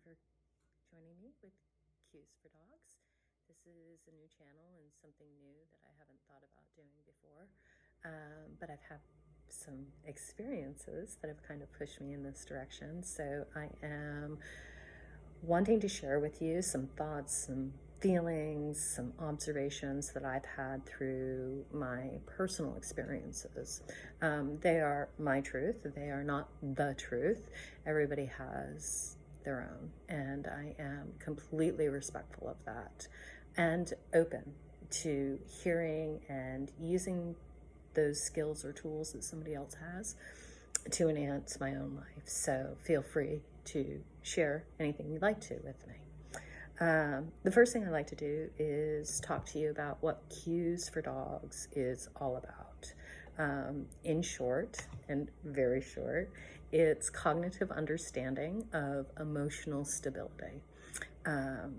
for joining me with Cues for Dogs. This is a new channel and something new that I haven't thought about doing before, but I've had some experiences that have kind of pushed me in this direction. So I am wanting to share with you some thoughts, some feelings, some observations that I've had through my personal experiences. They are my truth. They are not the truth. Everybody has their own, and I am completely respectful of that and open to hearing and using those skills or tools that somebody else has to enhance my own life. So feel free to share anything you'd like to with me. The first thing I like to do is talk to you about what Cues for Dogs is all about. In short, and very short, it's cognitive understanding of emotional stability. I've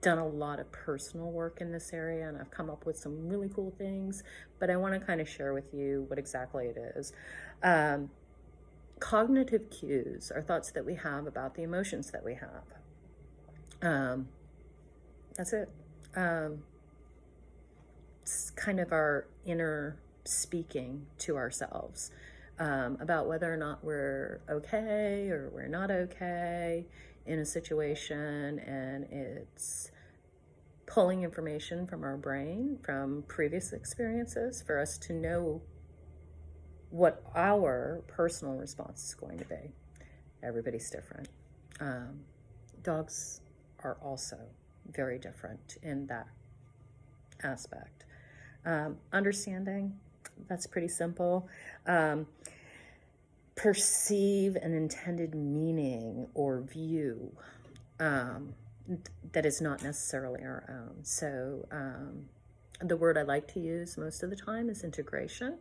done a lot of personal work in this area, and I've come up with some really cool things, but I want to kind of share with you what exactly it is. Cognitive cues are thoughts that we have about the emotions that we have. That's it. It's kind of our inner speaking to ourselves about whether or not we're okay or we're not okay in a situation, and it's pulling information from our brain, from previous experiences, for us to know what our personal response is going to be. Everybody's different. Dogs are also very different in that aspect. Understanding, that's pretty simple. Perceive an intended meaning or view that is not necessarily our own. So the word I like to use most of the time is integration.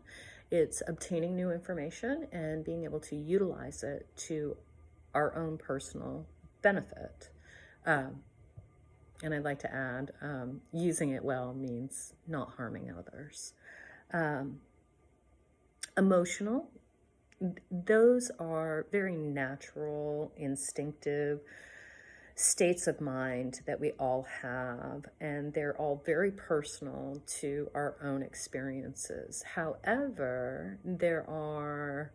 It's obtaining new information and being able to utilize it to our own personal benefit. And I'd like to add, using it well means not harming others. Emotional, those are very natural, instinctive states of mind that we all have, and they're all very personal to our own experiences. However, there are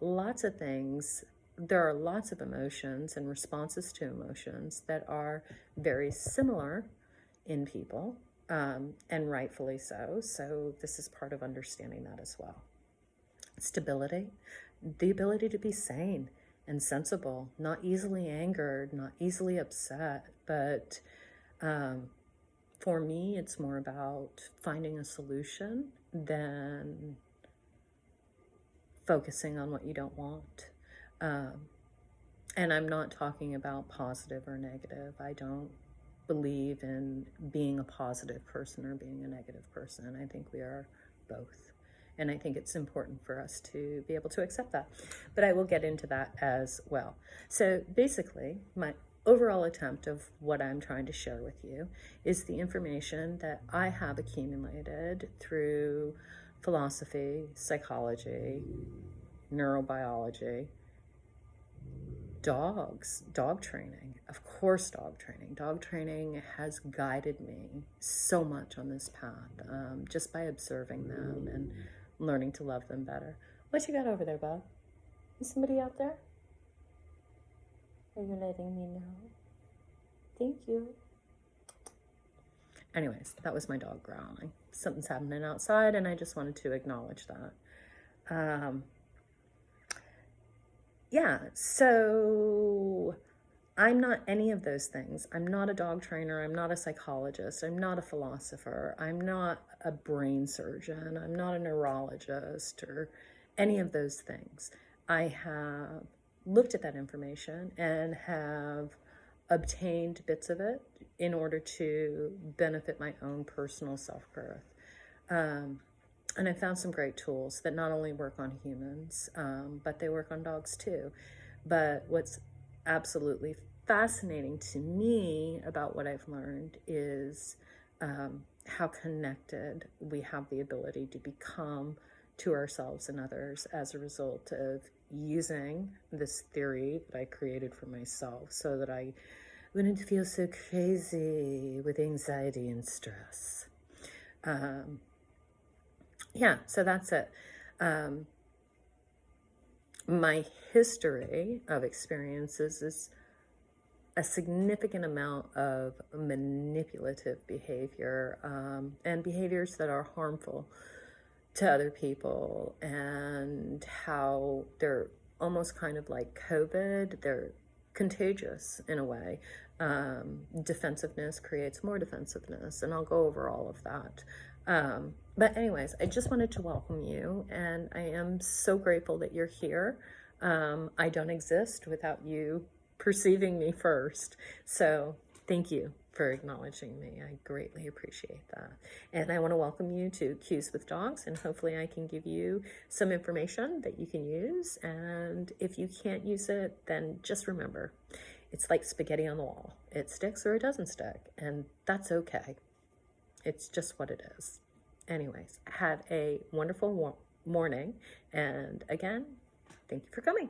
lots of emotions and responses to emotions that are very similar in people, and rightfully so. So this is part of understanding that as well. Stability, the ability to be sane and sensible, not easily angered, not easily upset, but for me, it's more about finding a solution than focusing on what you don't want. And I'm not talking about positive or negative. I don't believe in being a positive person or being a negative person. I think we are both. And I think it's important for us to be able to accept that. But I will get into that as well. So basically, my overall attempt of what I'm trying to share with you is the information that I have accumulated through philosophy, psychology, neurobiology, dog training. Of course, dog training. Dog training has guided me so much on this path, just by observing them and learning to love them better. What you got over there, Bob? Is somebody out there? Are you letting me know? Thank you. Anyways, that was my dog growling. Something's happening outside, and I just wanted to acknowledge that. Yeah, so I'm not any of those things. I'm not a dog trainer. I'm not a psychologist. I'm not a philosopher. I'm not a brain surgeon. I'm not a neurologist or any of those things. I have looked at that information and have obtained bits of it in order to benefit my own personal self-growth. And I found some great tools that not only work on humans, but they work on dogs too. But what's absolutely fascinating to me about what I've learned is how connected we have the ability to become to ourselves and others as a result of using this theory that I created for myself so that I wouldn't feel so crazy with anxiety and stress. Yeah, so that's it. My history of experiences is a significant amount of manipulative behavior, and behaviors that are harmful to other people, and how they're almost kind of like COVID. They're contagious in a way. Defensiveness creates more defensiveness, and I'll go over all of that. But anyways, I just wanted to welcome you, and I am so grateful that you're here. I don't exist without you perceiving me first. So thank you for acknowledging me. I greatly appreciate that. And I want to welcome you to Cues with Dogs, and hopefully I can give you some information that you can use. And if you can't use it, then just remember, it's like spaghetti on the wall. It sticks or it doesn't stick, and that's okay. It's just what it is. Anyways, have a wonderful morning. And again, thank you for coming.